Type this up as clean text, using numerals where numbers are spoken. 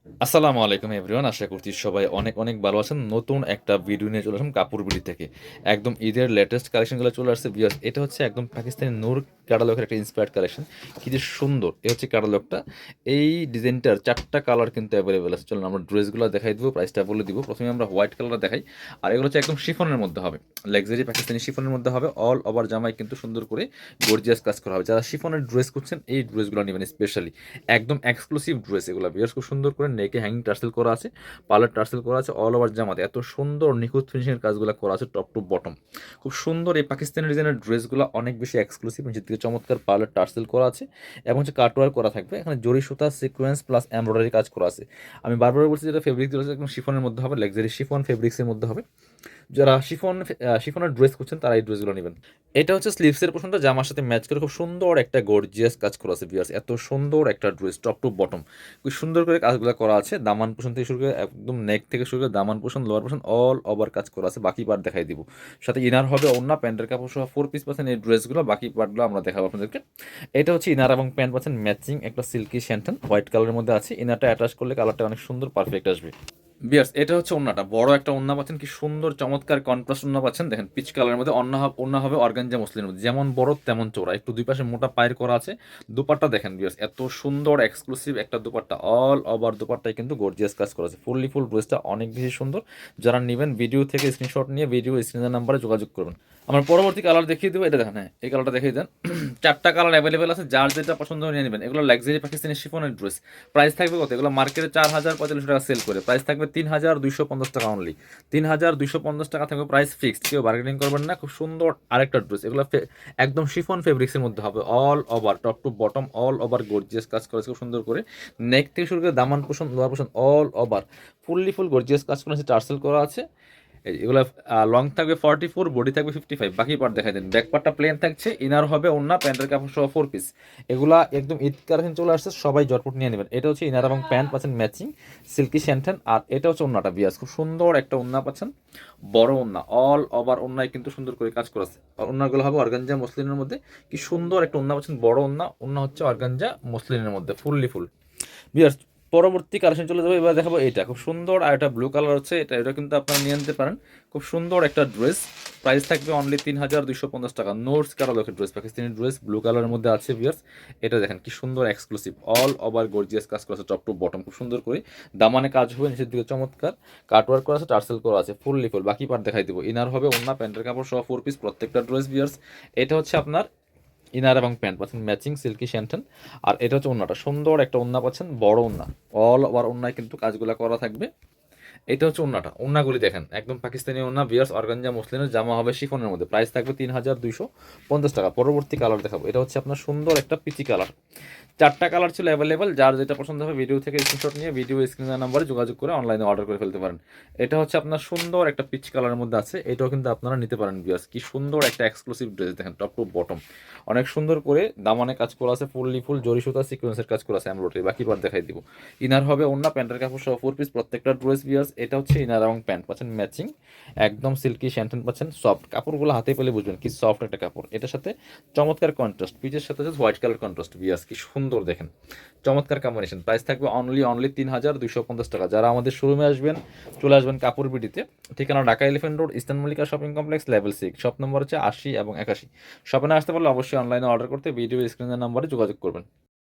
আসসালামু আলাইকুম এভরিওয়ান। আশা করছি সবাই অনেক, অনেক ভালো আছেন। নতুন একটা ভিডিও নিয়ে চলে আসলাম কাপড় বিডি থেকে। একদম ঈদের লেটেস্ট কালেকশনগুলো চলে আসছে ভিউয়ার্স। এটা হচ্ছে একদম পাকিস্তানি নূর ক্যাটালগের একটা ইন্সপায়ার্ড কালেকশন। কি যে সুন্দর! এ হচ্ছে ক্যাটালগটা। এই ডিজাইনটার ৪ টা কালার কিন্তু এভেইলেবল আছে। চলুন আমরা ড্রেসগুলো দেখাই দিব, প্রাইসটা বলে দিব। ১ম এ আমরা হোয়াইট কালারটা দেখাই। আর এগুলো হচ্ছে একদম শিফনের মধ্যে হবে। লাক্সারি পাকিস্তানি শিফনের মধ্যে হবে। অল ওভার জামায় কিন্তু সুন্দর করে গর্জিয়াস কাজ করা হবে। যারা শিফনের ড্রেস করছেন এই ড্রেসগুলো নিবেন স্পেশালি। একদম এক্সক্লুসিভ ড্রেস এগুলো ভিউয়ার্স, খুব সুন্দর করে নেকে হ্যাঙ্গিং টার্সেল করা আছে, পার্লার টার্সেল করা আছে, অল ওভার জামাতে এত সুন্দর নিখুঁত ফিনিশিংয়ের কাজগুলো করা আছে টপ টু বটম। খুব সুন্দর এই পাকিস্তানি ডিজাইনের ড্রেসগুলো অনেক বেশি এক্সক্লুসিভ, নিচের দিকে চমৎকার পার্লার টার্সেল করা আছে এবং হচ্ছে কাটওয়ার করা থাকবে। এখানে জরি সুতা সিকোয়েন্স প্লাস এমব্রয়ডারি কাজ করা আছে। আমি বারবার বলছি যেটা ফেব্রিক দিয়েছে একদম শিফনের মধ্যে হবে, লাক্সারি শিফন ফেব্রিক্সের মধ্যে হবে। যারা শিফনের ড্রেস করছেন তারা এই ড্রেসগুলো নেবেন। এটা হচ্ছে স্লিভসের পোর্শনটা জামার সাথে ম্যাচ করে খুব সুন্দর একটা গর্জিয়াস কাজ করা আছে ভিউয়ার্স। এত সুন্দর একটা ড্রেস টপ টু বটম খুব সুন্দর করে কাজগুলো করা আছে। দামান পোর্শন থেকে শুরু করে একদম নেক থেকে শুরু করে দামান portion lower portion all over কাজ করা আছে। বাকি পার্ট দেখাই দিব। সাথে ইনার হবে ওড়না, প্যান্টের কাপড় সহ 4 পিস পাচ্ছেন এই ড্রেসগুলো। বাকি পার্টগুলো আমরা দেখাবো আপনাদেরকে। এটা হচ্ছে ইনার এবং প্যান্ট পাচ্ছেন ম্যাচিং একটা সিল্কি শ্যান্টন হোয়াইট কালারের মধ্যে আছে। ইনারটা অ্যাটাচ করলে কালারটা অনেক সুন্দর পারফেক্ট আসবে। বিয়ার্স এটা হচ্ছে ওন্নাটা, বড় একটা ওন্না পাচ্ছেন, কি সুন্দর চমৎকার কন্ট্রাস্ট ওন্না পাচ্ছেন। দেখেন পিচ কালারের মধ্যে ওন্না হবে অর্গানজা মসলিনের মধ্যে, যেমন বড় তেমন চওড়া, একটু দুই পাশে মোটা পায়ের করা আছে। দুপাট্টা দেখেন বিয়ার্স, এত সুন্দর এক্সক্লুসিভ একটা দুপাট্টা, অল ওভার দুপাট্টায় কিন্তু গর্জিয়াস কাজ করা আছে। ফুল ড্রেসটা অনেক বেশি সুন্দর। যারা নেবেন ভিডিও থেকে স্ক্রিনশট নিয়ে ভিডিও স্ক্রিনের নাম্বারে যোগাযোগ করবেন। আমার পরবর্তী কালার দেখিয়ে দেবো, এটা দেখেন, হ্যাঁ এই কালারটা দেখিয়ে দেন। 4টা কালার অ্যাভেলেবেল আছে, যার যেটা পছন্দ হয় নিয়ে নেবেন। এগুলো লাক্সারি পাকিস্তানি শিফনের ড্রেস। প্রাইস থাকবে কত? এগুলো মার্কেটে 4,045 টাকা সেল করে, প্রাইস থাকবে 3,250 টাকা অনলি। 3,250 টাকা থাকবে প্রাইস ফিক্সড, কেউ বার্গেনিং করবেন না। খুব সুন্দর আরেকটা ড্রেস, এগুলো একদম শিফন ফেব্রিক্সের মধ্যে হবে, all over top to bottom all over gorgeous কাজ করেছে খুব সুন্দর করে। নেক থেকে শুরু করে দামান পোষণ লোয়ার পোষণ অল ওভার ফুল গর্জিয়াস কাজ করেছে, টার্সেল করা আছে। এগুলো লং থাকবে 44, বডি থাকবে 55। বাকি পার্ট দেখাই দেন। ব্যাক পার্টটা প্লেন থাকছে, ইনার হবে ওন্না, প্যান্টের কাপড় সহ 4 পিস। এগুলা একদম ঈদ কালেকশন চলে আসছে, সবাই জটপট নিয়ে নেবেন। এটা হচ্ছে ইনার এবং প্যান্ট পাচ্ছেন ম্যাচিং সিল্কি শ্যান্টেন। আর এটা হচ্ছে ওন্নাটা বিয়াস, খুব সুন্দর একটা ওন্না পাচ্ছেন, বড় ওন্না, অল ওভার ওন্নায় কিন্তু সুন্দর করে কাজ করা আছে। আর ওন্নাগুলো হবে অর্গানজা মসলিনের মধ্যে। কি সুন্দর একটা ওন্না পাচ্ছেন, বড় ওন্না, ওন্না হচ্ছে অর্গানজা মসলিনের মধ্যে ফুল। বিয়ার্স পরবর্তী কালেকশন চলে যাবো, এবার দেখাবো এটা খুব সুন্দর। আর এটা ব্লু কালার হচ্ছে, এটা কিন্তু আপনারা নিয়ে নিতে পারেন। খুব সুন্দর একটা ড্রেস, প্রাইস থাকবে অনলি 3,250 টাকা। নোটস ক্যাটালগের ড্রেস, পাকিস্তানি ড্রেস ব্লু কালারের মধ্যে আছে ভিউয়ার্স। এটা দেখেন কি সুন্দর এক্সক্লুসিভ, অল ওভার গর্জিয়াস কাজ করা আছে টপ টু বটম খুব সুন্দর করে। দামানে কাজ হবে, নিচের দিকে চমৎকার কাটওয়ার্ক করা আছে, টার্সেল করা আছে ফুল। বাকি পার্ট দেখাই দিব। ইনার হবে ওন্না, প্যান্টের কাপড় সহ 4 পিস প্রত্যেকটা ড্রেস ভিউয়ার্স। এটা হচ্ছে আপনার ইনার এবং প্যান্ট পাচ্ছেন ম্যাচিং সিল্কি শ্যান্টন। আর এটা হচ্ছে ওন্নাটা, সুন্দর একটা ওন্না পাচ্ছেন, বড় ওন্না, অল ওভার ওন্নায় কিন্তু কাজগুলো করা থাকবে। এটা হচ্ছে ওন্নাটা, ওন্নাগুলি দেখেন একদম পাকিস্তানি ওন্না বিয়ার্স, অর্গানজা মসলিনের জামা হবে শিফনের মধ্যে, প্রাইস থাকবে 3,250 টাকা। পরবর্তী কালার দেখাবো, এটা হচ্ছে আপনার সুন্দর একটা পিচি কালার। 4টা কালার ছিল অ্যাভেলেবেল, যার যেটা পছন্দ হবে ভিডিও থেকে স্ক্রিনশট নিয়ে ভিডিও স্ক্রিনের নাম্বারে যোগাযোগ করে অনলাইনে অর্ডার করে ফেলতে পারেন। এটা হচ্ছে আপনার সুন্দর একটা পিচ কালারের মধ্যে আছে, এটাও কিন্তু আপনারা নিতে পারেন বিয়ার্স। কি সুন্দর একটা এক্সক্লুসিভ ড্রেস দেখেন, টপ টু বটম অনেক সুন্দর করে দামানে কাজ করা আছে, ফুল জরি সুতা সিকোয়েন্সের কাজ করা আছে এমব্রয়ডারি। বাকি পার্ট দেখাই দিব। ইনার হবে ওন্না, প্যান্টের কাপড় সহ 4 পিস প্রত্যেকটা ড্রেস বিয়ার্স। এটা হচ্ছে ইনার এবং প্যান্ট পাচ্ছেন ম্যাচিং, একদম সিল্কি শ্যান্টেন পাচ্ছেন, সফট কাপড়গুলো হাতে পেলে বুঝবেন কি সফট একটা কাপড়। এটার সাথে চমৎকার কন্ট্রাস্ট, পিচের সাথে হোয়াইট কালার কন্ট্রাস্ট বিয়ার্স, কি সুন্দর দেখেন, চমৎকার কম্বিনেশন। প্রাইস থাকবে অনলি 3,250 টাকা। যারা আমাদের শোরুমে আসবেন চলে আসবেন কাপড় বিডিতে। ঠিকানা Dhaka elephant road, eastern Mallika shopping complex, level 6, shop number হচ্ছে 80 এবং 81। শপে না আসতে পারলে অবশ্যই অনলাইনে অর্ডার করতে ভিডিও স্ক্রিনের নাম্বারে যোগাযোগ করবেন।